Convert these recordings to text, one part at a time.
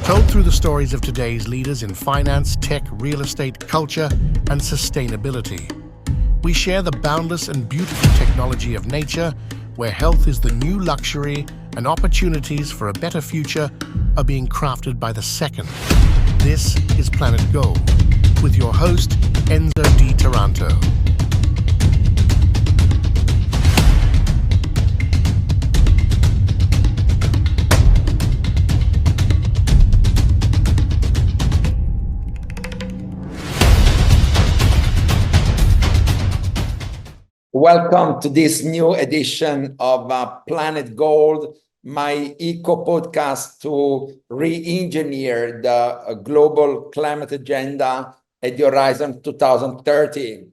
Told through the stories of today's leaders in finance, tech, real estate, culture, and sustainability. We share the boundless and beautiful technology of nature, where health is the new luxury and opportunities for a better future are being crafted by the second. This is Planet Gold, with your host, Enzo di Taranto. Welcome to this new edition of Planet Gold, my eco podcast to re-engineer the global climate agenda at the horizon 2030.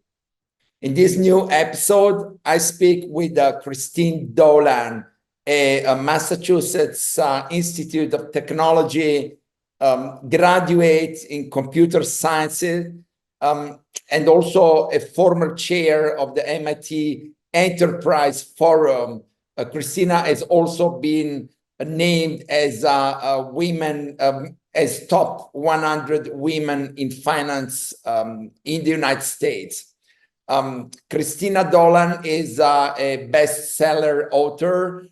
In this new episode, I speak with Cristina Dolan, a Massachusetts Institute of Technology graduate in computer sciences, and also a former chair of the MIT Enterprise Forum. Cristina has also been named as as top 100 women in finance in the United States. Cristina Dolan is a bestseller author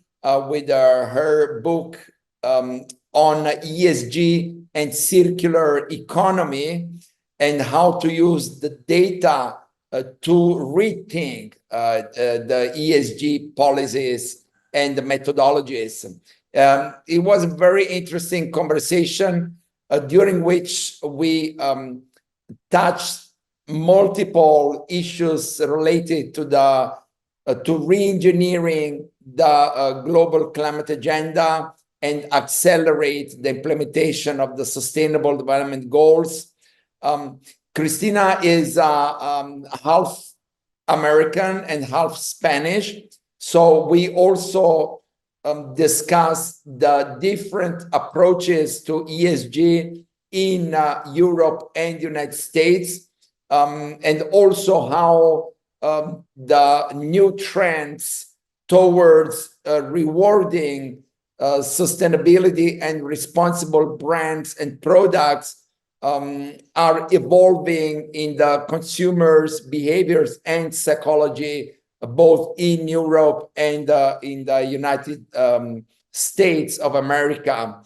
with her book on ESG and circular economy, and how to use the data to rethink the ESG policies and the methodologies. It was a very interesting conversation during which we touched multiple issues related to re-engineering the global climate agenda and accelerate the implementation of the Sustainable Development Goals. Cristina is half American and half Spanish. So we also discuss the different approaches to ESG in Europe and the United States, and also how the new trends towards rewarding sustainability and responsible brands and products are evolving in the consumers' behaviors and psychology, both in Europe and in the United States of America.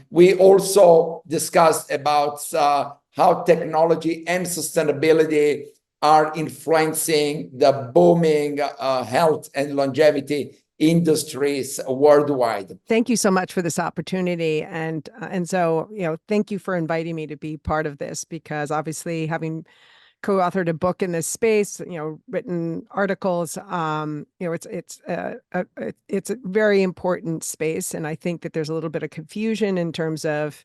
We also discussed about how technology and sustainability are influencing the booming health and longevity industries worldwide. Thank you so much for this opportunity. And so, thank you for inviting me to be part of this, because obviously having co-authored a book in this space, written articles, it's a very important space. And I think that there's a little bit of confusion in terms of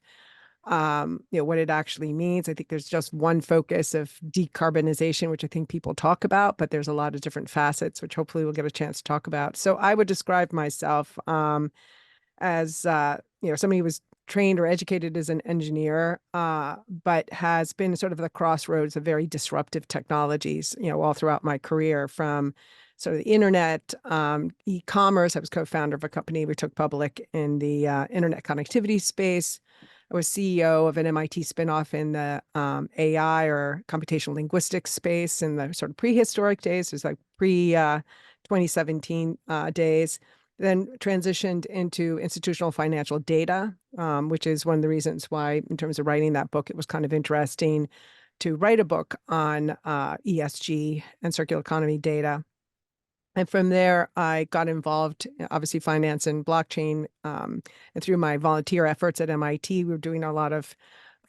what it actually means. I think there's just one focus of decarbonization, which I think people talk about, but there's a lot of different facets, which hopefully we'll get a chance to talk about. So I would describe myself as somebody who was trained or educated as an engineer, but has been sort of the crossroads of very disruptive technologies, all throughout my career, from sort of the internet, e-commerce. I was co-founder of a company we took public in the internet connectivity space. I was CEO of an MIT spinoff in the AI or computational linguistics space in the sort of prehistoric days. It was like pre-2017 days. Then transitioned into institutional financial data, which is one of the reasons why, in terms of writing that book, it was kind of interesting to write a book on ESG and circular economy data. And from there, I got involved, obviously, finance and blockchain. And through my volunteer efforts at MIT, we were doing a lot of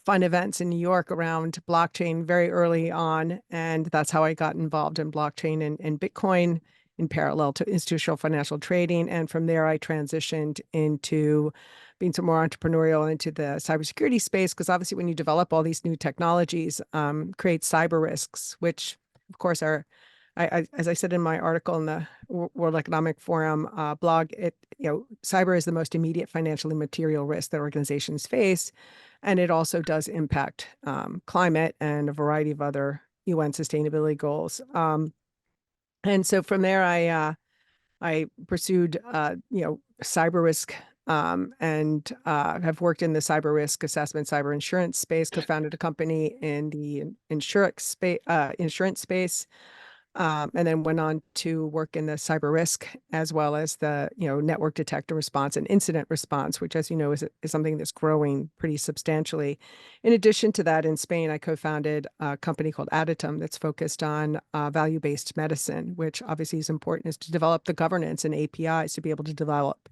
fun events in New York around blockchain very early on. And that's how I got involved in blockchain and Bitcoin in parallel to institutional financial trading. And from there, I transitioned into being some more entrepreneurial into the cybersecurity space, because obviously when you develop all these new technologies, create cyber risks, which, of course, are as I said in my article in the World Economic Forum blog, cyber is the most immediate financial and material risk that organizations face, and it also does impact climate and a variety of other UN sustainability goals. And so from there, I pursued cyber risk and have worked in the cyber risk assessment, cyber insurance space, co-founded a company in the insurance space, and then went on to work in the cyber risk as well as the network detector response and incident response, which, as you know, is something that's growing pretty substantially. In addition to that, in Spain, I co-founded a company called Additum that's focused on value-based medicine, which obviously is important, is to develop the governance and APIs to be able to develop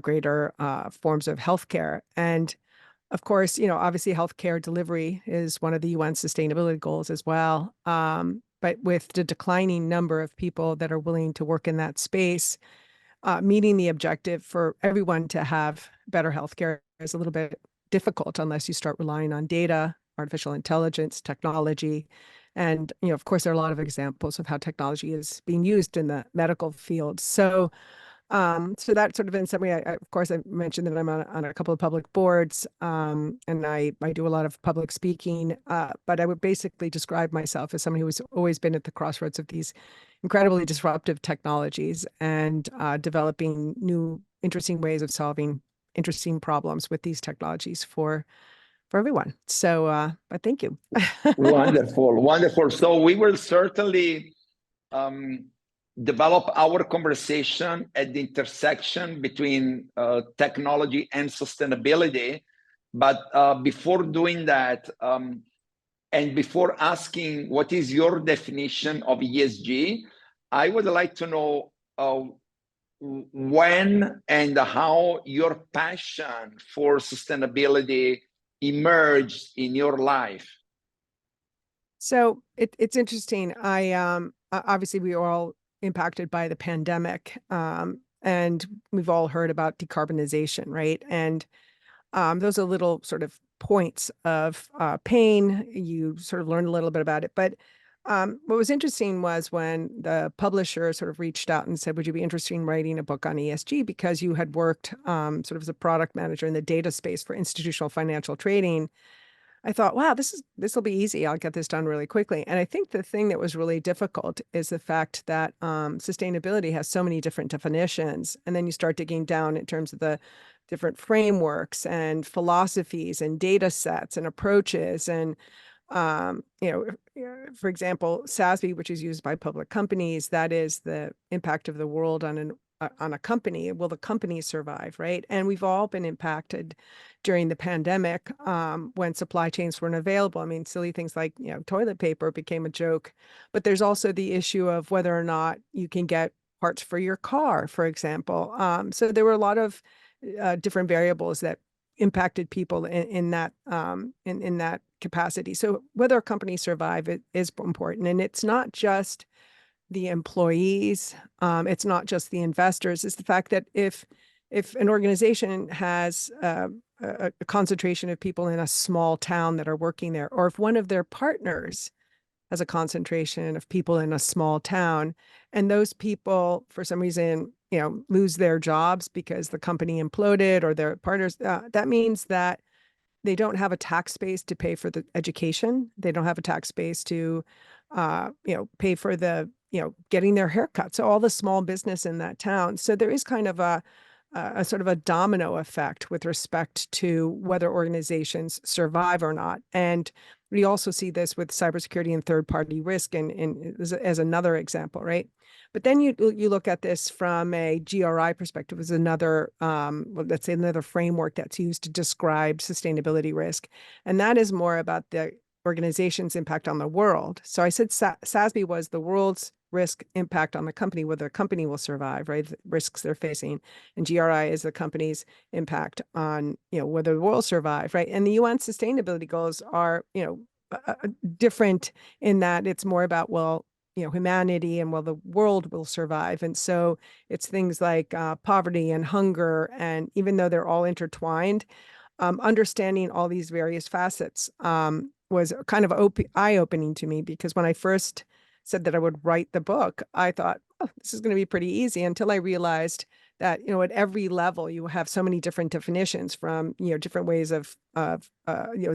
greater forms of healthcare. And of course, obviously healthcare delivery is one of the UN sustainability goals as well. But with the declining number of people that are willing to work in that space, meeting the objective for everyone to have better healthcare is a little bit difficult unless you start relying on data, artificial intelligence, technology. And, of course, there are a lot of examples of how technology is being used in the medical field. So that sort of in summary, of course, I mentioned that I'm on a couple of public boards, and I do a lot of public speaking, but I would basically describe myself as someone who has always been at the crossroads of these incredibly disruptive technologies and developing new, interesting ways of solving interesting problems with these technologies for everyone. So, but thank you. Wonderful, wonderful. So we will certainly develop our conversation at the intersection between technology and sustainability. But before doing that, and before asking what is your definition of ESG, I would like to know when and how your passion for sustainability emerged in your life. So it's interesting. Obviously we are all impacted by the pandemic, and we've all heard about decarbonization, right? And those are little sort of points of pain. You sort of learn a little bit about it. But what was interesting was when the publisher sort of reached out and said, would you be interested in writing a book on ESG? Because you had worked sort of as a product manager in the data space for institutional financial trading. I thought, wow, this will be easy. I'll get this done really quickly. And I think the thing that was really difficult is the fact that sustainability has so many different definitions. And then you start digging down in terms of the different frameworks and philosophies and data sets and approaches. And, for example, SASB, which is used by public companies, that is the impact of the world on a company. Will the company survive, right? And we've all been impacted during the pandemic when supply chains weren't available. I mean, silly things like, toilet paper became a joke, but there's also the issue of whether or not you can get parts for your car, for example. So there were a lot of different variables that impacted people in that capacity. So whether a company survive, it is important. And it's not just the employees, it's not just the investors. It's the fact that if an organization has a concentration of people in a small town that are working there, or if one of their partners has a concentration of people in a small town, and those people, for some reason, lose their jobs because the company imploded or their partners, that means that they don't have a tax base to pay for the education. They don't have a tax base to, pay for the, getting their haircut. So all the small business in that town. So there is kind of a sort of a domino effect with respect to whether organizations survive or not. And we also see this with cybersecurity and third-party risk and as another example, right? But then you look at this from a GRI perspective as another, let's say another framework that's used to describe sustainability risk. And that is more about the organization's impact on the world. So I said SASB was the world's risk impact on the company, whether the company will survive, right? The risks they're facing. And GRI is the company's impact on, whether the world survive, right? And the UN sustainability goals are, different in that it's more about, humanity and the world will survive. And so it's things like poverty and hunger. And even though they're all intertwined, understanding all these various facets was kind of eye-opening to me, because when I first said that I would write the book, I thought, oh, this is going to be pretty easy, until I realized that, at every level you have so many different definitions from, different ways of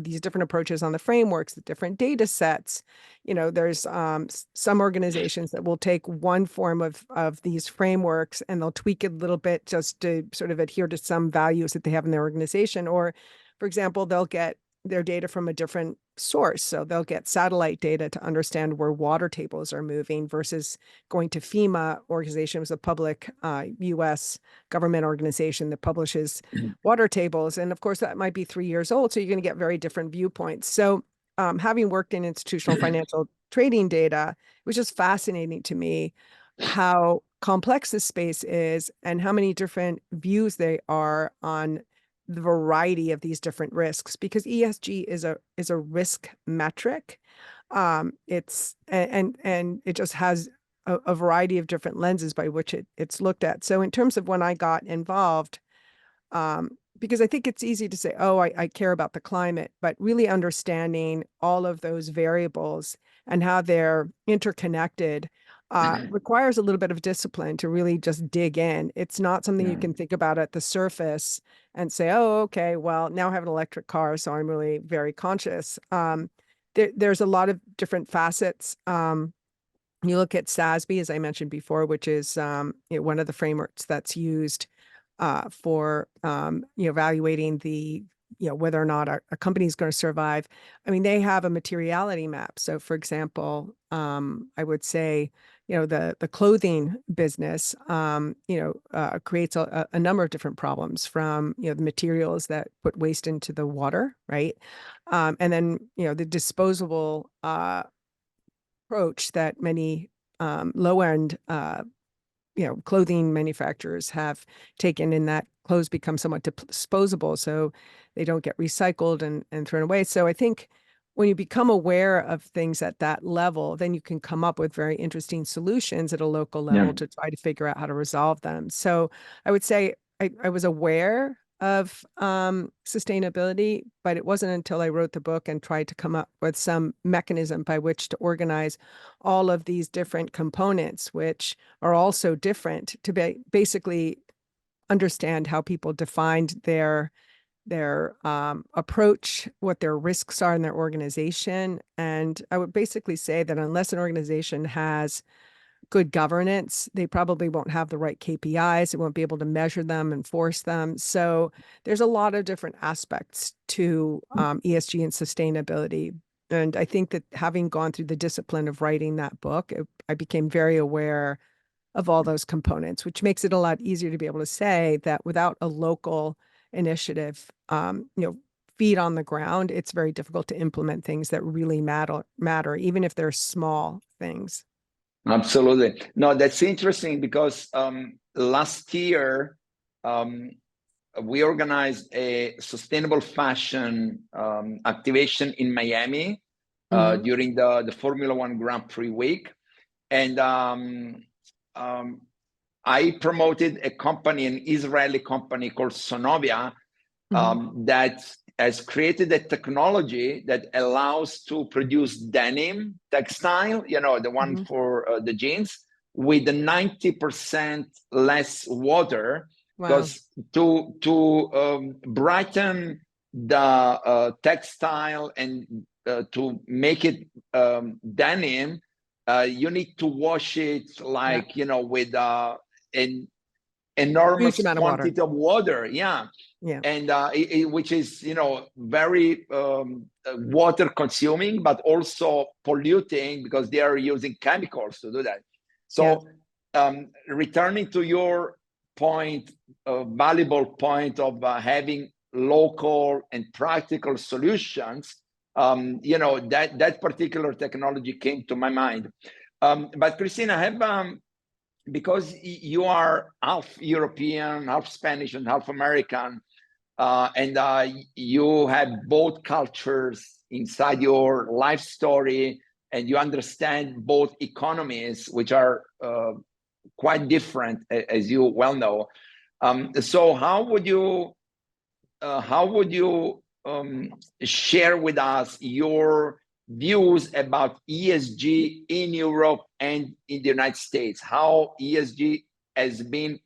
these different approaches on the frameworks, the different data sets. There's some organizations that will take one form of these frameworks and they'll tweak it a little bit just to sort of adhere to some values that they have in their organization. Or, for example, they'll get their data from a different source. So they'll get satellite data to understand where water tables are moving versus going to FEMA organization, was a public US government organization that publishes water tables. And of course, that might be 3 years old. So you're going to get very different viewpoints. So having worked in institutional financial trading data, it was just fascinating to me how complex this space is and how many different views they are on the variety of these different risks, because ESG is a risk metric. It's and it just has a variety of different lenses by which it's looked at. So in terms of when I got involved, because I think it's easy to say, oh, I care about the climate, but really understanding all of those variables and how they're interconnected requires a little bit of discipline to really just dig in. It's not something you can think about at the surface and say, oh, okay, well, now I have an electric car, so I'm really very conscious. There's a lot of different facets. You look at SASB, as I mentioned before, which is one of the frameworks that's used for evaluating the whether or not a company is going to survive. I mean, they have a materiality map. So, for example, I would say the clothing business creates a number of different problems, from the materials that put waste into the water, right, and then the disposable approach that many low-end clothing manufacturers have taken, in that clothes become somewhat disposable, so they don't get recycled and thrown away. So I think when you become aware of things at that level, then you can come up with very interesting solutions at a local level to try to figure out how to resolve them. So I would say I was aware of sustainability, but it wasn't until I wrote the book and tried to come up with some mechanism by which to organize all of these different components, which are also different, to basically understand how people defined their approach, what their risks are in their organization. And I would basically say that unless an organization has good governance, they probably won't have the right KPIs. They won't be able to measure them, enforce them. So there's a lot of different aspects to ESG and sustainability. And I think that having gone through the discipline of writing that book, I became very aware of all those components, which makes it a lot easier to be able to say that without a local initiative, feet on the ground, it's very difficult to implement things that really matter, even if they're small things. Absolutely. No, that's interesting, because last year we organized a sustainable fashion activation in Miami during the Formula One Grand Prix week. And I promoted a company, an Israeli company called Sonovia, that has created a technology that allows to produce denim textile, the one for the jeans, with 90% less water. Wow. Because to brighten the textile and to make it denim, you need to wash it with an enormous quantity of water. And which is very water consuming, but also polluting, because they are using chemicals to do that. So returning to your point, valuable point of having local and practical solutions, that particular technology came to my mind. But Cristina, I have because you are half European, half Spanish, and half American, and you have both cultures inside your life story, and you understand both economies, which are quite different, as you well know. So how would you share with us your views about ESG in Europe and in the United States? How ESG has been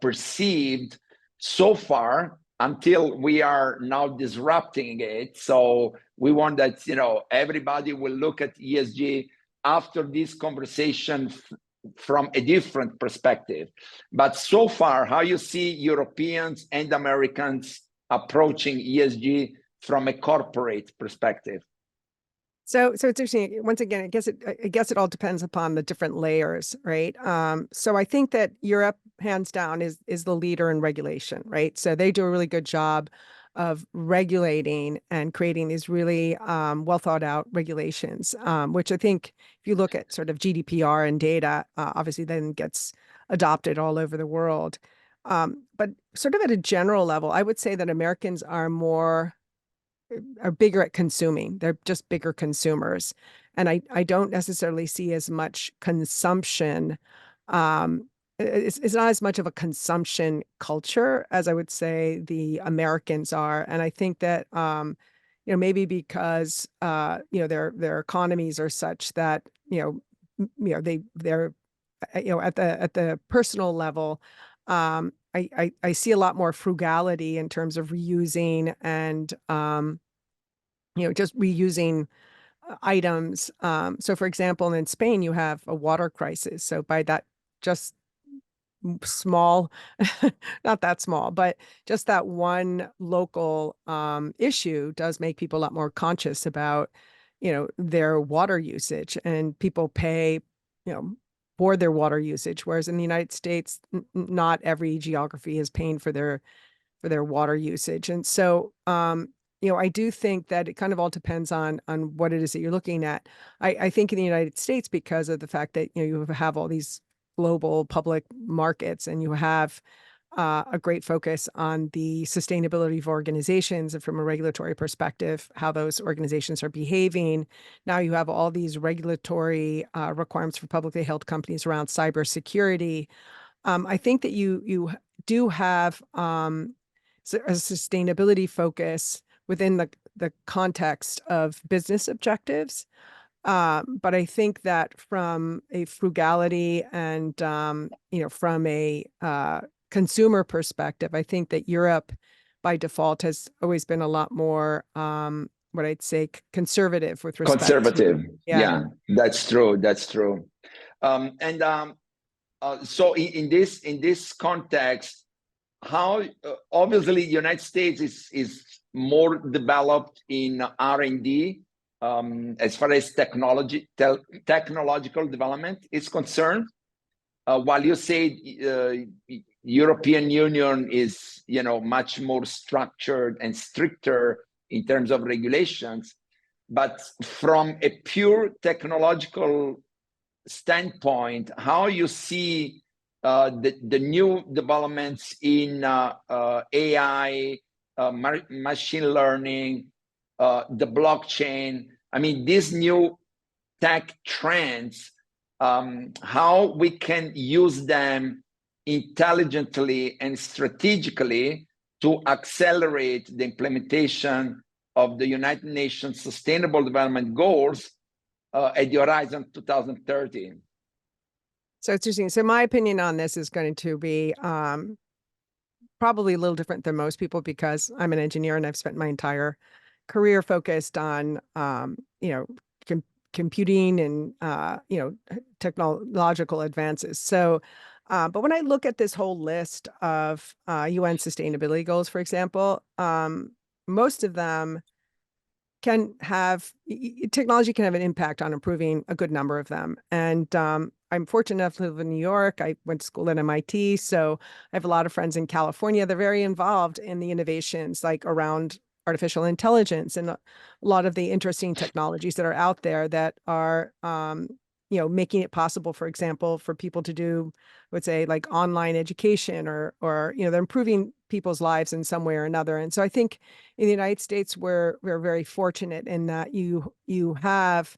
perceived so far until we are now disrupting it. So we want that, you know, everybody will look at ESG after this conversation from a different perspective. But so far, how you see Europeans and Americans approaching ESG from a corporate perspective? So it's interesting. Once again, I guess it all depends upon the different layers, right? So I think that Europe, hands down, is the leader in regulation, right? So they do a really good job of regulating and creating these really well thought out regulations, which I think if you look at sort of GDPR and data, obviously then gets adopted all over the world. But sort of at a general level, I would say that Americans are bigger at consuming. They're just bigger consumers. And I don't necessarily see as much consumption. It's not as much of a consumption culture as I would say the Americans are. And I think that, maybe because, their economies are such that, they're, at the personal level, I see a lot more frugality in terms of reusing and, just reusing items. So for example, in Spain, you have a water crisis. So by that just small, not that small, but just that one local issue does make people a lot more conscious about, their water usage, and people pay, for their water usage. Whereas in the United States, not every geography is paying for their water usage. And so, I do think that it kind of all depends on what it is that you're looking at. I think in the United States, because of the fact that, you have all these global public markets, and you have a great focus on the sustainability of organizations, and from a regulatory perspective, how those organizations are behaving. Now you have all these regulatory requirements for publicly held companies around cybersecurity. I think that you do have a sustainability focus within the context of business objectives. But I think that from a frugality and, from a consumer perspective, I think that Europe by default has always been a lot more, what I'd say, conservative with respect Conservative. to, Yeah, that's true. That's true. So in this context, how obviously United States is more developed in R&D as far as technological development is concerned, while you say European Union is much more structured and stricter in terms of regulations, but from a pure technological standpoint, how you see the new developments in AI, machine learning, the blockchain. I mean, these new tech trends, how we can use them intelligently and strategically to accelerate the implementation of the United Nations Sustainable Development Goals at the horizon 2030. So it's interesting. So my opinion on this is going to be probably a little different than most people, because I'm an engineer and I've spent my entire career focused on, computing and, technological advances. So, but when I look at this whole list of UN sustainability goals, for example, most of them technology can have an impact on improving a good number of them. And I'm fortunate enough to live in New York. I went to school at MIT, so I have a lot of friends in California. They're very involved in the innovations like around artificial intelligence and a lot of the interesting technologies that are out there that are, making it possible, for example, for people to do, I would say, like online education, or they're improving people's lives in some way or another. And so I think in the United States, we're very fortunate in that you have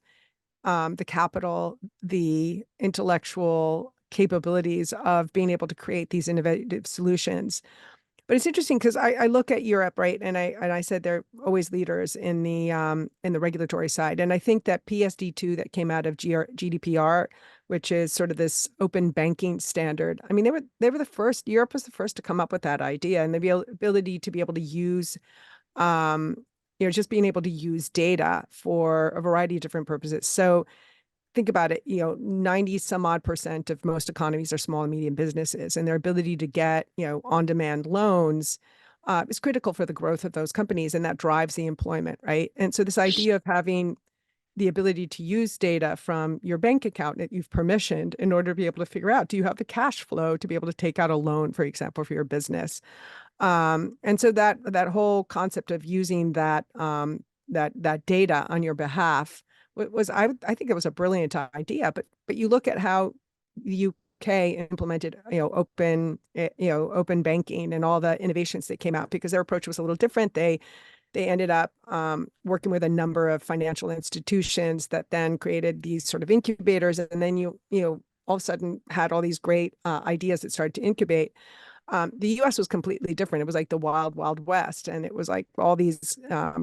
the capital, the intellectual capabilities of being able to create these innovative solutions. But it's interesting because I look at Europe, right, and I said they're always leaders in the regulatory side, and I think that PSD2 that came out of GDPR, which is sort of this open banking standard. I mean, they were the first. Europe was the first to come up with that idea, and the ability to be able to use, just being able to use data for a variety of different purposes. So think about it, 90 some odd percent of most economies are small and medium businesses, and their ability to get, on-demand loans is critical for the growth of those companies, and that drives the employment, right? And so this idea of having the ability to use data from your bank account that you've permissioned in order to be able to figure out, do you have the cash flow to be able to take out a loan, for example, for your business? And so that whole concept of using that data on your behalf I think it was a brilliant idea, but you look at how the UK implemented, open banking and all the innovations that came out, because their approach was a little different. They ended up working with a number of financial institutions that then created these sort of incubators, and then you all of a sudden had all these great ideas that started to incubate. The US was completely different. It was like the wild, wild west. And it was like all these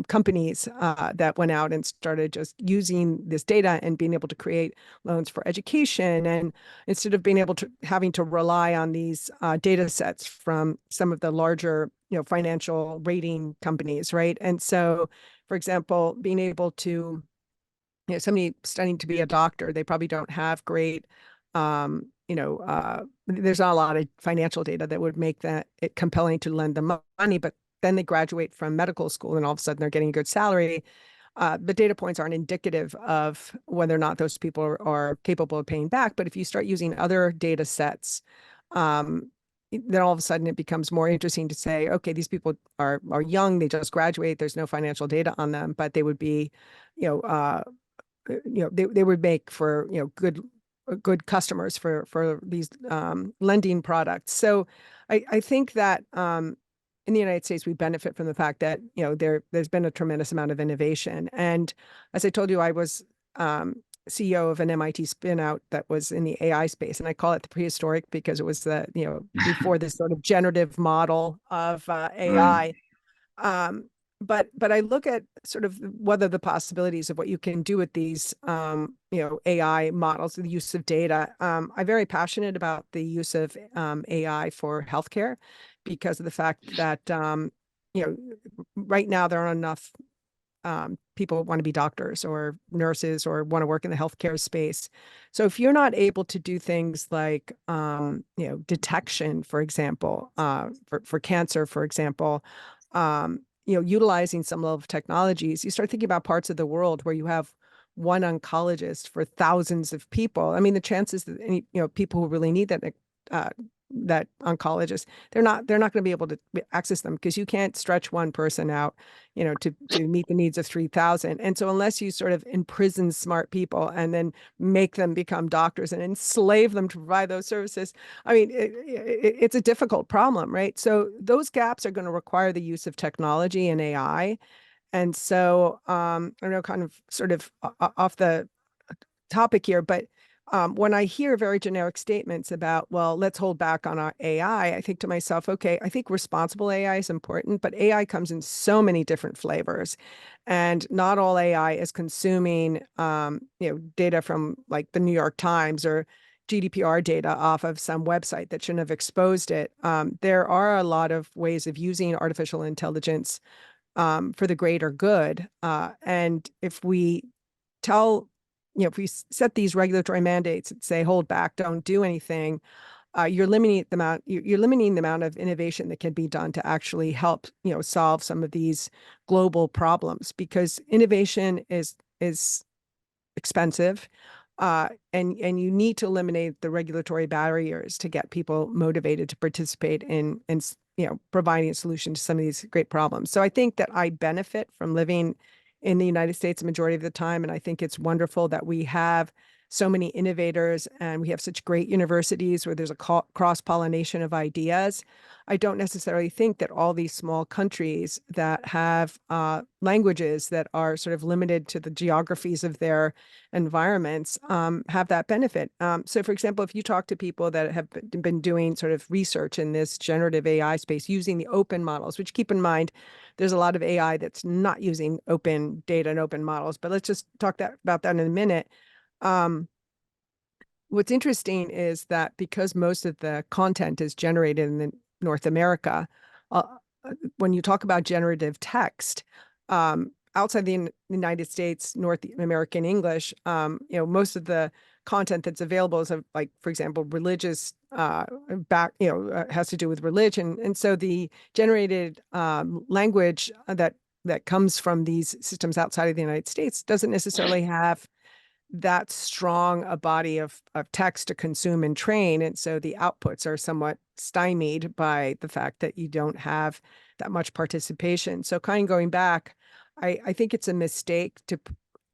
companies that went out and started just using this data and being able to create loans for education. And instead of being able to having to rely on these data sets from some of the larger, financial rating companies, right? And so, for example, being able to, somebody studying to be a doctor, they probably don't have great there's not a lot of financial data that would make it compelling to lend them money, but then they graduate from medical school and all of a sudden they're getting a good salary. The data points aren't indicative of whether or not those people are capable of paying back. But if you start using other data sets, then all of a sudden it becomes more interesting to say, okay, these people are young, they just graduate, there's no financial data on them, but they would be, they would make for, good customers for these lending products. So I think that in the United States, we benefit from the fact that, there's been a tremendous amount of innovation. And as I told you, I was CEO of an MIT spin out that was in the AI space. And I call it the prehistoric because it was before this sort of generative model of AI. But I look at sort of what are the possibilities of what you can do with these, AI models, the use of data. I'm very passionate about the use of AI for healthcare because of the fact that, right now there aren't enough people who want to be doctors or nurses or want to work in the healthcare space. So if you're not able to do things like, detection, for example, for cancer, for example, utilizing some level of technologies, you start thinking about parts of the world where you have one oncologist for thousands of people. I mean, the chances that any, people who really need that oncologist, they're not going to be able to access them because you can't stretch one person out, to meet the needs of 3,000. And so unless you sort of imprison smart people and then make them become doctors and enslave them to provide those services, I mean, it's a difficult problem, right? So those gaps are going to require the use of technology and AI. And so I know, kind of sort of off the topic here, but when I hear very generic statements about, well, let's hold back on our AI, I think to myself, okay, I think responsible AI is important, but AI comes in so many different flavors. And not all AI is consuming, data from like the New York Times or GDPR data off of some website that shouldn't have exposed it. There are a lot of ways of using artificial intelligence for the greater good. And if we if we set these regulatory mandates and say, hold back, don't do anything, you're limiting the amount of innovation that can be done to actually help, solve some of these global problems, because innovation is expensive. And you need to eliminate the regulatory barriers to get people motivated to participate in providing a solution to some of these great problems. So I think that I benefit from living in the United States a majority of the time, and I think it's wonderful that we have so many innovators and we have such great universities where there's a cross-pollination of ideas. I don't necessarily think that all these small countries that have languages that are sort of limited to the geographies of their environments have that benefit. So for example, if you talk to people that have been doing sort of research in this generative AI space using the open models, which keep in mind, there's a lot of AI that's not using open data and open models, but let's just talk about that in a minute. What's interesting is that because most of the content is generated in North America, when you talk about generative text, outside the United States, North American English, most of the content that's available is like, for example, religious has to do with religion. And so the generated language that comes from these systems outside of the United States doesn't necessarily have that strong a body of text to consume and train. And so the outputs are somewhat stymied by the fact that you don't have that much participation. So kind of going back, I think it's a mistake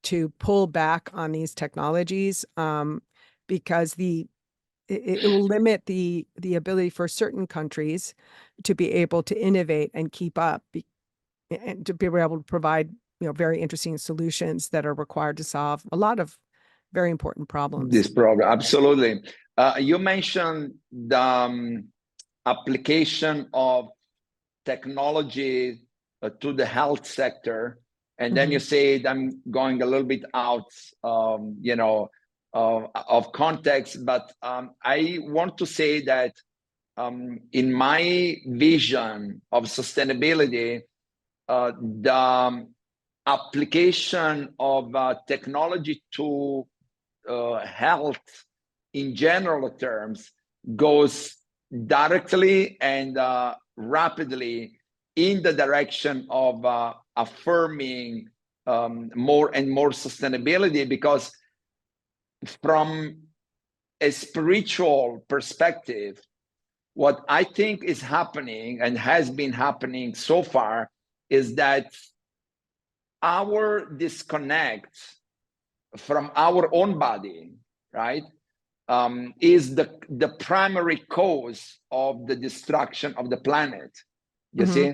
to pull back on these technologies because it will limit the ability for certain countries to be able to innovate and keep up and to be able to provide very interesting solutions that are required to solve a lot of very important problems. This problem, absolutely. You mentioned the application of technology to the health sector, and then you said I'm going a little bit out, of context, but I want to say that in my vision of sustainability, the application of technology to health in general terms goes directly and rapidly in the direction of affirming more and more sustainability, because from a spiritual perspective, what I think is happening and has been happening so far is that our disconnect from our own body, right, is the primary cause of the destruction of the planet. You see,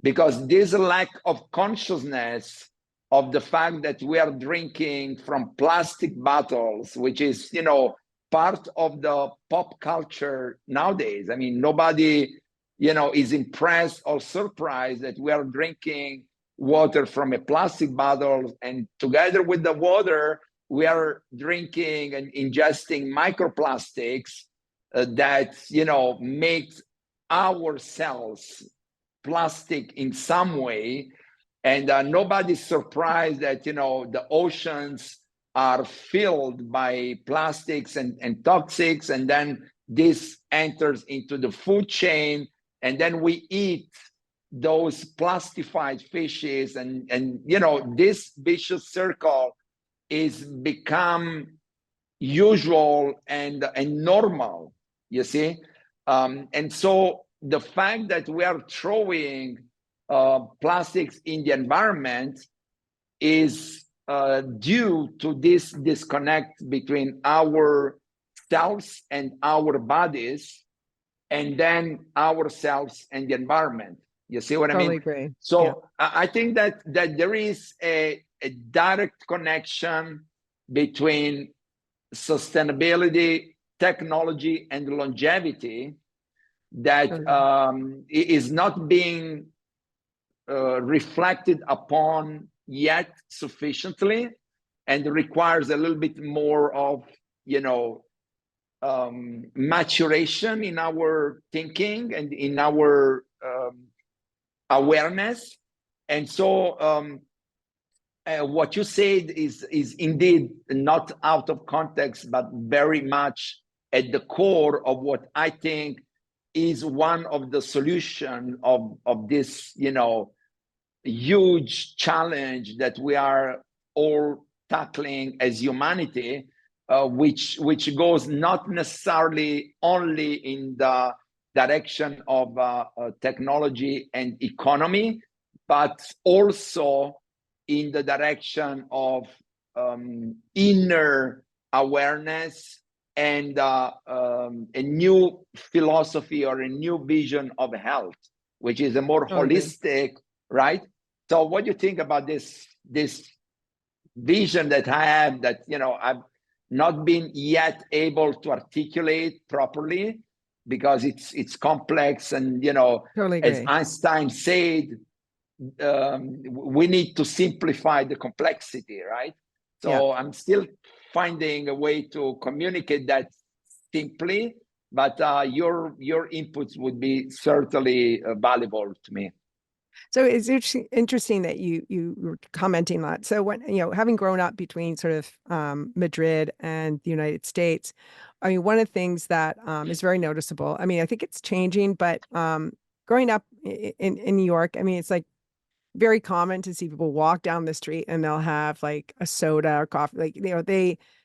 because this lack of consciousness of the fact that we are drinking from plastic bottles, which is, part of the pop culture nowadays. I mean, nobody, is impressed or surprised that we are drinking water from a plastic bottle, and together with the water, we are drinking and ingesting microplastics that, make our cells plastic in some way. And nobody's surprised that, the oceans are filled by plastics and toxics, and then this enters into the food chain, and then we eat those plastified fishes, and this vicious circle is become usual and normal, you see. And so the fact that we are throwing plastics in the environment is due to this disconnect between our cells and our bodies, and then ourselves and the environment. You see what I mean? Totally agree. So Yeah. I think that there is a direct connection between sustainability, technology, and longevity that is not being reflected upon yet sufficiently, and requires a little bit more of maturation in our thinking and in our awareness. And so what you said is indeed not out of context, but very much at the core of what I think is one of the solution of this huge challenge that we are all tackling as humanity, which goes not necessarily only in the direction of technology and economy, but also in the direction of inner awareness and a new philosophy or a new vision of health, which is a more holistic, right? So what do you think about this vision that I have that, I've not been yet able to articulate properly because it's complex and, Totally as agree. Einstein said, we need to simplify the complexity, right? So I'm still finding a way to communicate that simply, but your inputs would be certainly valuable to me. So it's interesting that you were commenting that. So when, having grown up between sort of Madrid and the United States, I mean, one of the things that is very noticeable, I mean, I think it's changing, but growing up in New York, I mean, it's like very common to see people walk down the street and they'll have like a soda or coffee. Like,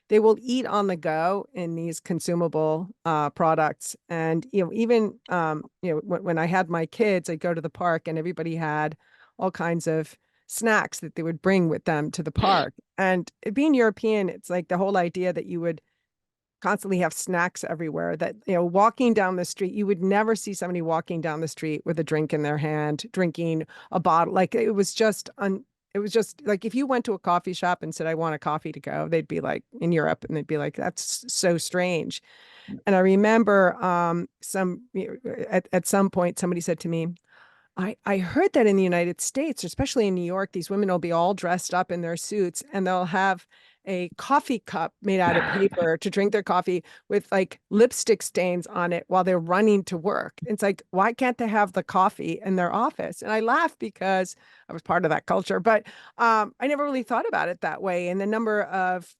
they will eat on the go in these consumable products. And, even, when I had my kids, I'd go to the park and everybody had all kinds of snacks that they would bring with them to the park. And being European, it's like the whole idea that you would constantly have snacks everywhere, that, walking down the street, you would never see somebody walking down the street with a drink in their hand, drinking a bottle. Like it was just like if you went to a coffee shop and said, I want a coffee to go, they'd be like, in Europe, and they'd be like, that's so strange. And I remember at some point somebody said to me, I heard that in the United States, especially in New York, these women will be all dressed up in their suits and they'll have a coffee cup made out of paper to drink their coffee with like lipstick stains on it while they're running to work. It's like, why can't they have the coffee in their office? And I laugh because I was part of that culture, but I never really thought about it that way. And the number of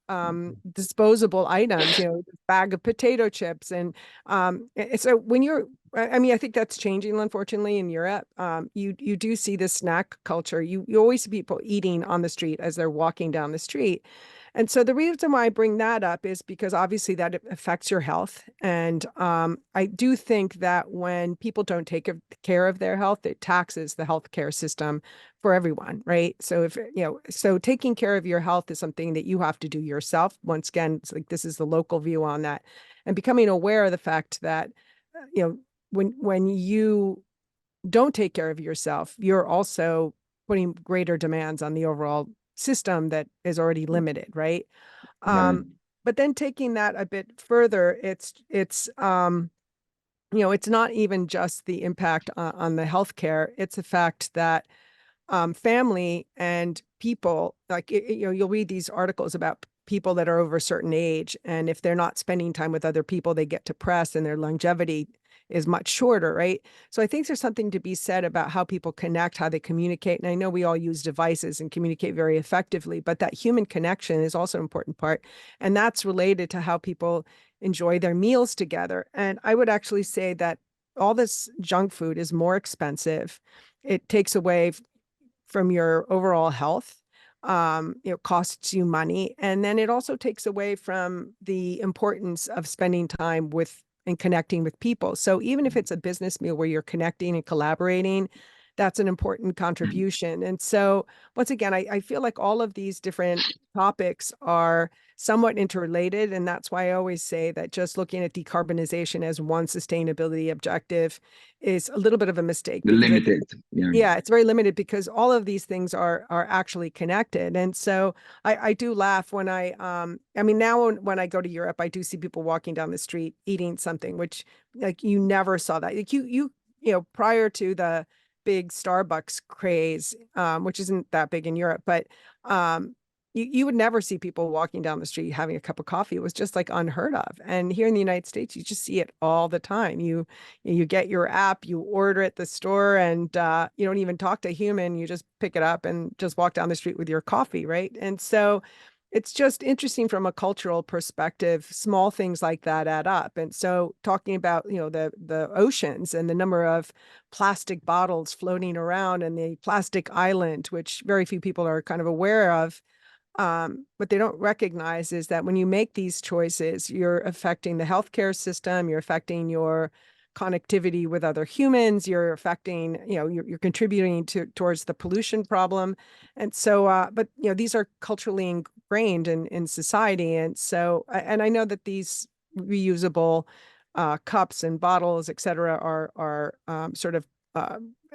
disposable items, bag of potato chips. And so when I mean, I think that's changing, unfortunately, in Europe. You do see this snack culture. You always see people eating on the street as they're walking down the street. And so the reason why I bring that up is because obviously that affects your health. And I do think that when people don't take care of their health, it taxes the healthcare system for everyone, right? So so taking care of your health is something that you have to do yourself. Once again, it's like this is the local view on that, and becoming aware of the fact that, when you don't take care of yourself, you're also putting greater demands on the overall system that is already limited, right? But then taking that a bit further, it's it's not even just the impact on the healthcare. It's the fact that family and people, like, you'll read these articles about people that are over a certain age, and if they're not spending time with other people, they get depressed and their longevity is much shorter, right? So I think there's something to be said about how people connect, how they communicate. And I know we all use devices and communicate very effectively, but that human connection is also an important part. And that's related to how people enjoy their meals together. And I would actually say that all this junk food is more expensive. It takes away from your overall health. Costs you money. And then it also takes away from the importance of spending time with and connecting with people. So even if it's a business meal where you're connecting and collaborating, that's an important contribution. And so once again, I feel like all of these different topics are somewhat interrelated. And that's why I always say that just looking at decarbonization as one sustainability objective is a little bit of a mistake. Limited. Yeah, it's very limited because all of these things are actually connected. And so I do laugh when I mean, now when I go to Europe, I do see people walking down the street eating something, which, like, you never saw that. Like prior to the big Starbucks craze, which isn't that big in Europe, but you would never see people walking down the street having a cup of coffee. It was just like unheard of. And here in the United States, you just see it all the time. You get your app, you order at the store, and you don't even talk to a human. You just pick it up and just walk down the street with your coffee, right? And so it's just interesting from a cultural perspective. Small things like that add up. And so talking about, the oceans and the number of plastic bottles floating around and the plastic island, which very few people are kind of aware of. What they don't recognize is that when you make these choices, you're affecting the healthcare system, you're affecting your connectivity with other humans, you're affecting, you're contributing towards the pollution problem. And so, but these are culturally ingrained in society. And so, and I know that these reusable cups and bottles, et cetera, are sort of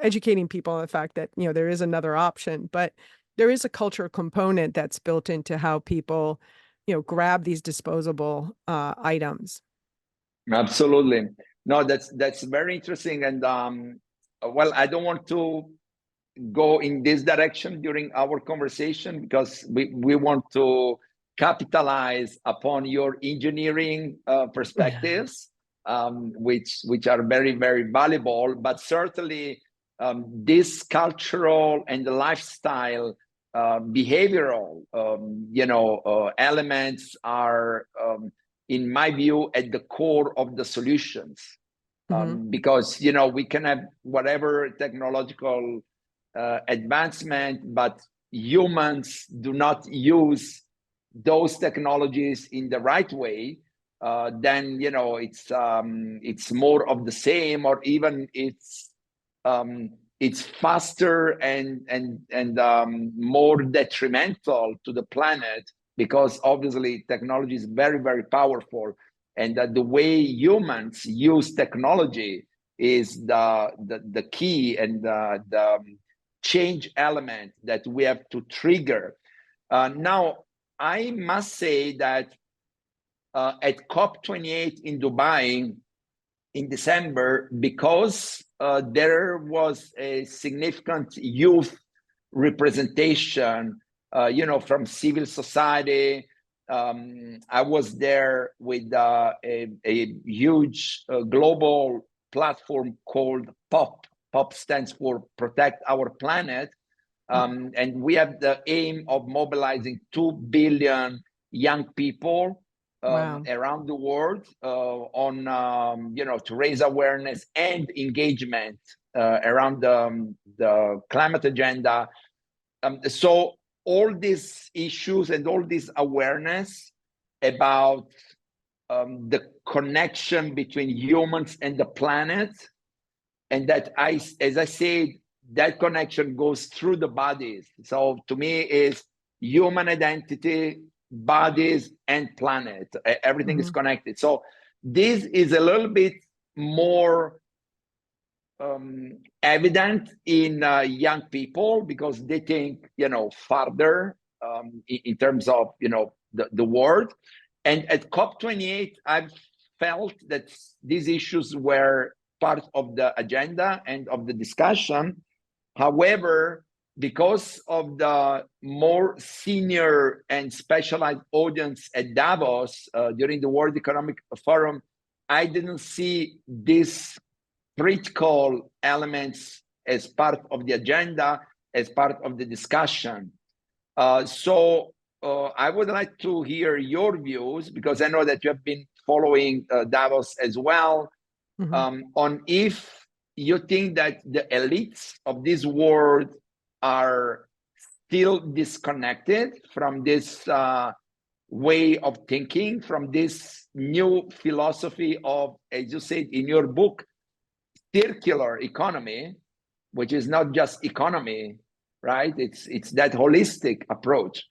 educating people on the fact that, there is another option, but there is a cultural component that's built into how people, grab these disposable items. Absolutely. No, that's very interesting. And well, I don't want to go in this direction during our conversation because we want to capitalize upon your engineering perspectives, which are very, very valuable. But certainly, this cultural and the lifestyle, behavioral, elements are, in my view, at the core of the solutions. Because we can have whatever technological advancement, but humans do not use those technologies in the right way, then it's more of the same, or even it's faster and more detrimental to the planet, because obviously technology is very, very powerful, and that the way humans use technology is the key and the change element that we have to trigger. Now, I must say that at COP28 in Dubai in December, because there was a significant youth representation, from civil society. I was there with a huge global platform called POP. POP stands for Protect Our Planet. And we have the aim of mobilizing 2 billion young people around the world to raise awareness and engagement around the climate agenda. So all these issues and all this awareness about the connection between humans and the planet, and that as I said, that connection goes through the bodies. So to me, is human identity, bodies, and planet. Everything is connected. So this is a little bit more evident in young people, because they think farther in terms of the world. And at COP28, I've felt that these issues were part of the agenda and of the discussion. However, because of the more senior and specialized audience at Davos during the World Economic Forum, I didn't see these critical elements as part of the agenda, as part of the discussion. So I would like to hear your views, because I know that you have been following Davos as well, on if you think that the elites of this world are still disconnected from this way of thinking, from this new philosophy of, as you said in your book, circular economy, which is not just economy, right? It's that holistic approach.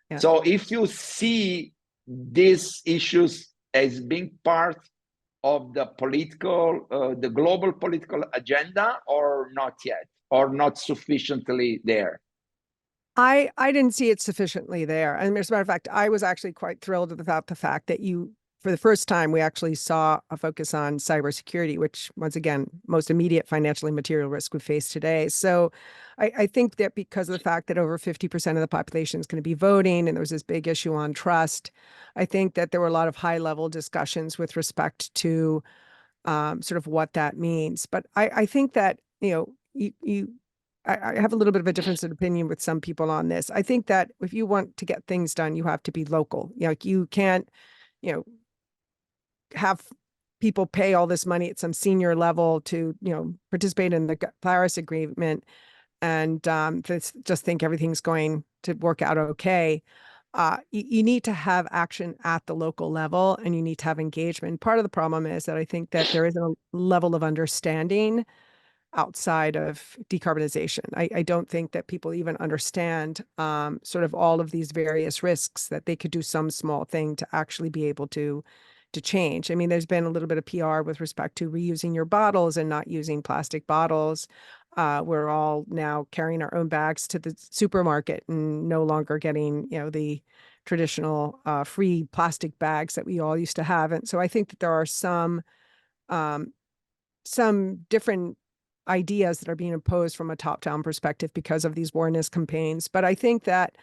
Yeah. So if you see these issues as being part of the political, the global political agenda, or not yet, or not sufficiently there? I didn't see it sufficiently there. And as a matter of fact, I was actually quite thrilled about the fact that for the first time, we actually saw a focus on cybersecurity, which, once again, most immediate financially material risk we face today. So I think that because of the fact that over 50% of the population is going to be voting, and there was this big issue on trust, I think that there were a lot of high-level discussions with respect to sort of what that means. But I think that, I have a little bit of a difference in opinion with some people on this. I think that if you want to get things done, you have to be local. You can't, have people pay all this money at some senior level to, participate in the Paris Agreement and just think everything's going to work out okay. You need to have action at the local level, and you need to have engagement. Part of the problem is that I think that there isn't a level of understanding outside of decarbonization. I don't think that people even understand sort of all of these various risks that they could do some small thing to actually be able to change. I mean, there's been a little bit of PR with respect to reusing your bottles and not using plastic bottles. We're all now carrying our own bags to the supermarket and no longer getting, the traditional free plastic bags that we all used to have. And so I think that there are some different ideas that are being imposed from a top-down perspective because of these awareness campaigns. But I think that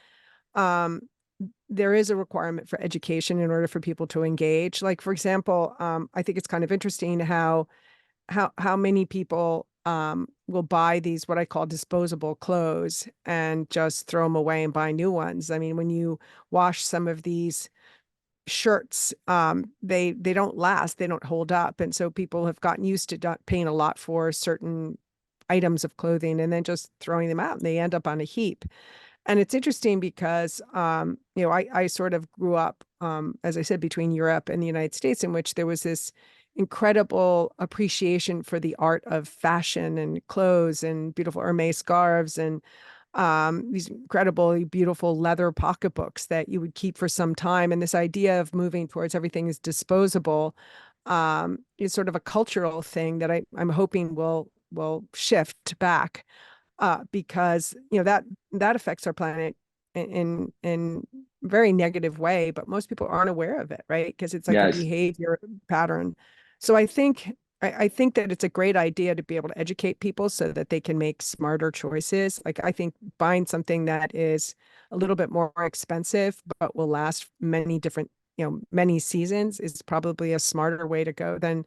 there is a requirement for education in order for people to engage. Like, for example, I think it's kind of interesting how many people will buy these, what I call disposable clothes, and just throw them away and buy new ones. I mean, when you wash some of these shirts, they don't last, they don't hold up. And so people have gotten used to paying a lot for certain items of clothing and then just throwing them out, and they end up on a heap. And it's interesting because, I sort of grew up, as I said, between Europe and the United States, in which there was this incredible appreciation for the art of fashion and clothes and beautiful Hermes scarves and these incredibly beautiful leather pocketbooks that you would keep for some time. And this idea of moving towards everything is disposable is sort of a cultural thing that I'm hoping will shift back because that affects our planet in very negative way, but most people aren't aware of it, right? Because it's like a Yes. behavior pattern. So I think that it's a great idea to be able to educate people so that they can make smarter choices. Like, I think buying something that is a little bit more expensive but will last many seasons is probably a smarter way to go than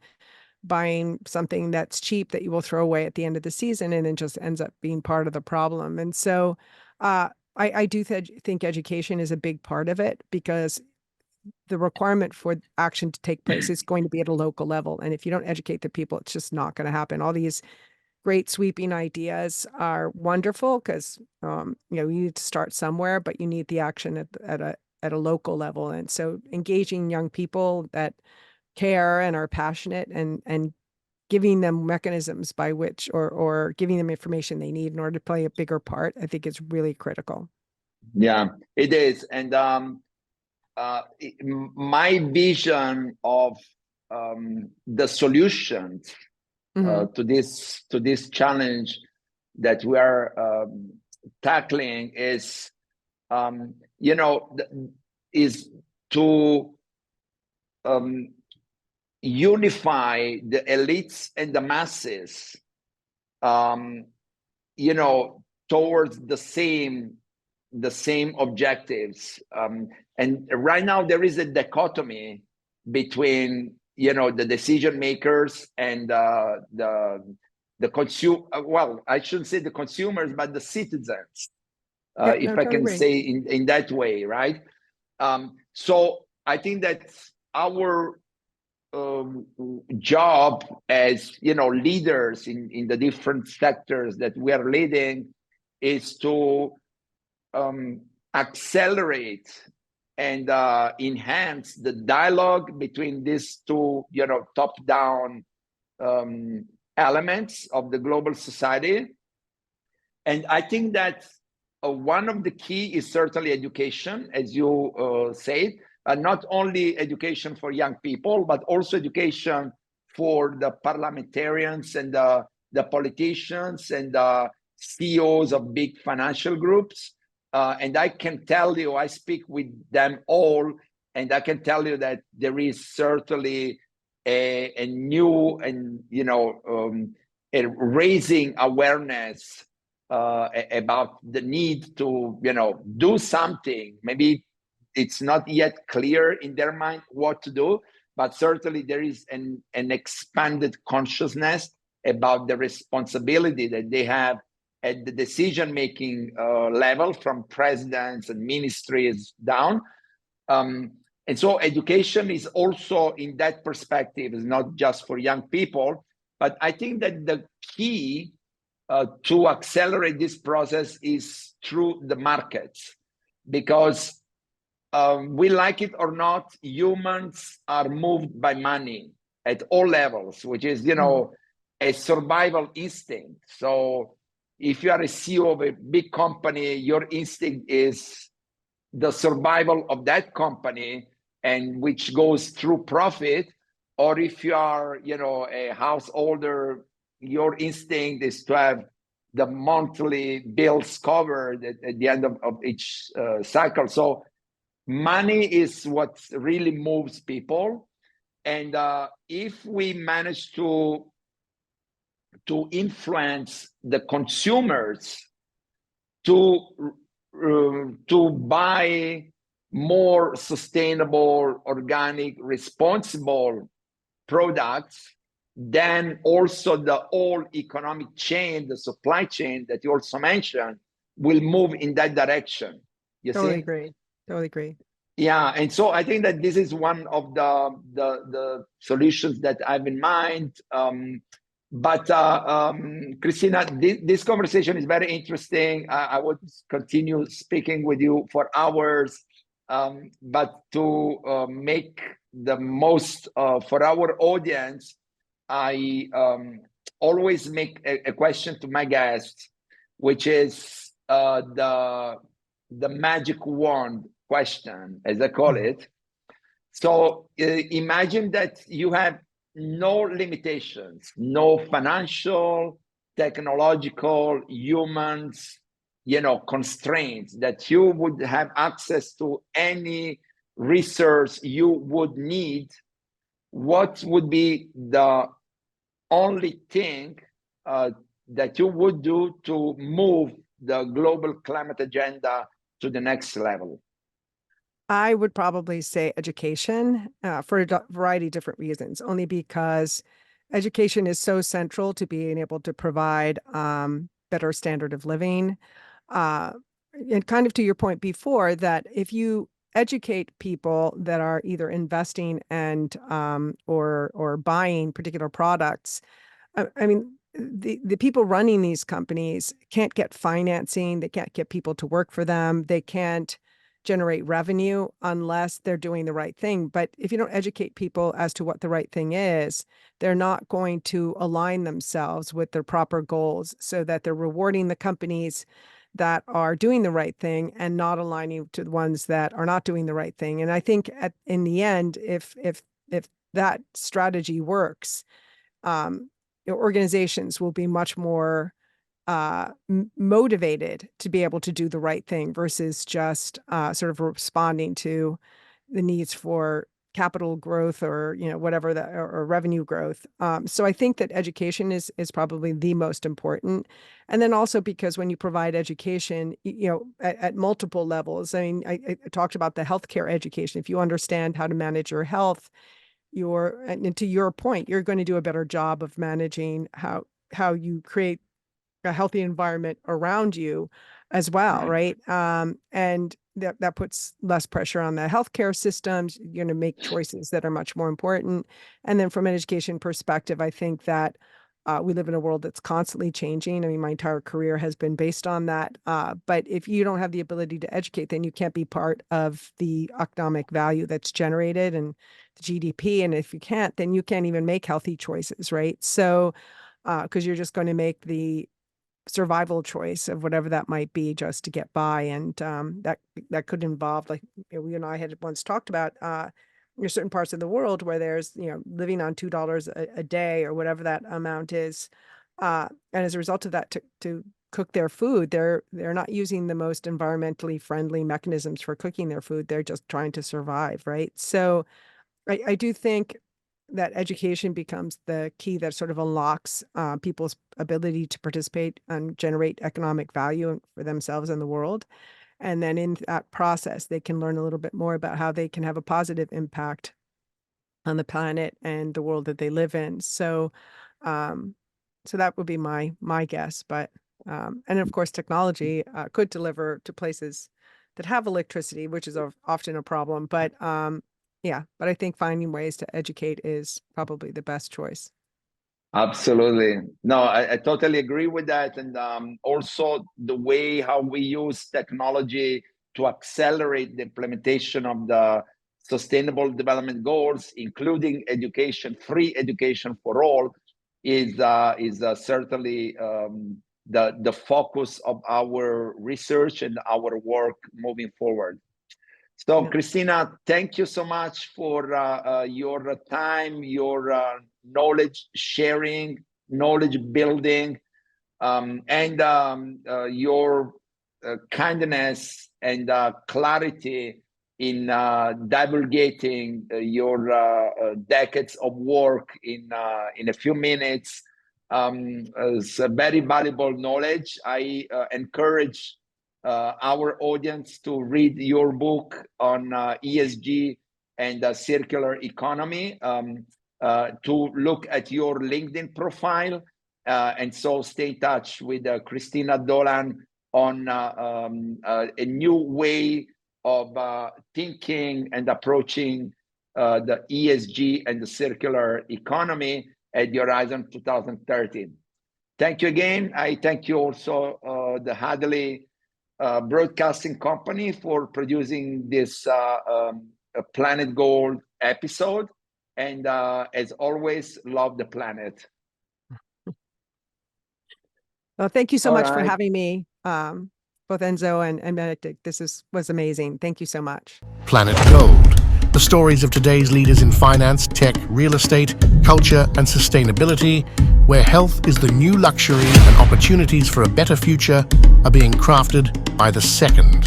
buying something that's cheap that you will throw away at the end of the season and then just ends up being part of the problem. And so I do think education is a big part of it, because the requirement for action to take place is going to be at a local level. And if you don't educate the people, it's just not going to happen. All these great sweeping ideas are wonderful because, you need to start somewhere, but you need the action at a local level. And so engaging young people that care and are passionate and giving them mechanisms by which or giving them information they need in order to play a bigger part, I think is really critical. Yeah, it is. And my vision of the solutions to this challenge that we are tackling is is to unify the elites and the masses towards the same objectives. And right now there is a dichotomy between the decision makers and the consumer. Well, I shouldn't say the consumers, but the citizens, if I can say in that way, right? So I think that our job as leaders in the different sectors that we are leading is to accelerate and enhance the dialogue between these two top-down elements of the global society. And I think that one of the key is certainly education, as you said. Not only education for young people, but also education for the parliamentarians and the politicians and the CEOs of big financial groups. And I can tell you, I speak with them all, and I can tell you that there is certainly a new and a raising awareness about the need to do something. Maybe it's not yet clear in their mind what to do, but certainly there is an expanded consciousness about the responsibility that they have at the decision-making level, from presidents and ministries down. And so education is also, in that perspective, is not just for young people, but I think that the key to accelerate this process is through the markets, because we like it or not, humans are moved by money at all levels, which is, a survival instinct. So if you are a CEO of a big company, your instinct is the survival of that company, and which goes through profit. Or if you are, a householder, your instinct is to have the monthly bills covered at the end of each cycle. So money is what really moves people. And if we manage to influence the consumers to buy more sustainable, organic, responsible products, then also the whole economic chain, the supply chain that you also mentioned, will move in that direction. You Totally see? agree. Totally agree. Yeah, and so I think that this is one of the solutions that I have in mind. But Cristina, this conversation is very interesting. I would continue speaking with you for hours, but to make the most for our audience, I always make a question to my guests, which is the magic wand question, as I call it. So imagine that you have no limitations, no financial, technological, humans, constraints, that you would have access to any resource you would need. What would be the only thing that you would do to move the global climate agenda to the next level? I would probably say education for a variety of different reasons, only because education is so central to being able to provide better standard of living. And kind of to your point before, that if you educate people that are either investing and or buying particular products, I mean, the people running these companies can't get financing, they can't get people to work for them, they can't generate revenue unless they're doing the right thing. But if you don't educate people as to what the right thing is, they're not going to align themselves with their proper goals, so that they're rewarding the companies that are doing the right thing and not aligning to the ones that are not doing the right thing. And I think in the end, if that strategy works, organizations will be much more motivated to be able to do the right thing versus just sort of responding to the needs for capital growth or whatever that, or revenue growth. So I think that education is probably the most important. And then also because when you provide education, at multiple levels, I mean, I talked about the healthcare education. If you understand how to manage your health, and to your point, you're going to do a better job of managing how you create a healthy environment around you as well, right? And that puts less pressure on the healthcare systems. You're going to make choices that are much more important. And then from an education perspective, I think that we live in a world that's constantly changing. I mean, my entire career has been based on that. But if you don't have the ability to educate, then you can't be part of the economic value that's generated and the GDP. And if you can't, then you can't even make healthy choices, right? So, because you're just going to make the survival choice of whatever that might be just to get by. And that could involve, like we and I had once talked about, there's certain parts of the world where there's, living on $2 a day or whatever that amount is. And as a result of that, to cook their food, they're not using the most environmentally friendly mechanisms for cooking their food. They're just trying to survive, right? So I do think that education becomes the key that sort of unlocks people's ability to participate and generate economic value for themselves and the world. And then in that process, they can learn a little bit more about how they can have a positive impact on the planet and the world that they live in. So, so that would be my guess. But and of course, technology could deliver to places that have electricity, which is often a problem. But yeah, but I think finding ways to educate is probably the best choice. Absolutely. No, I totally agree with that. And also the way how we use technology to accelerate the implementation of the Sustainable Development Goals, including education, free education for all. is certainly the focus of our research and our work moving forward. So, Cristina, thank you so much for your time, your knowledge sharing, knowledge building, and your kindness and clarity in divulgating your decades of work in a few minutes. It's a very valuable knowledge. I encourage our audience to read your book on ESG and circular economy, to look at your LinkedIn profile, and so stay in touch with Cristina Dolan on a new way of thinking and approaching the ESG and the circular economy at the Horizon 2030. Thank you again. I thank you also the Hadley Broadcasting Company for producing this Planet Gold episode. And as always, love the planet. Well, thank you so much for having me, both Enzo and Benedict. This was amazing. Thank you so much. Planet Gold, the stories of today's leaders in finance, tech, real estate, culture, and sustainability, where health is the new luxury and opportunities for a better future are being crafted by the second.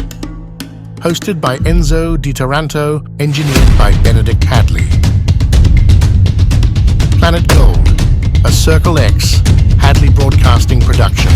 Hosted by Enzo di Taranto, engineered by Benedict Hadley. Planet Gold, a Circle X Hadley Broadcasting production.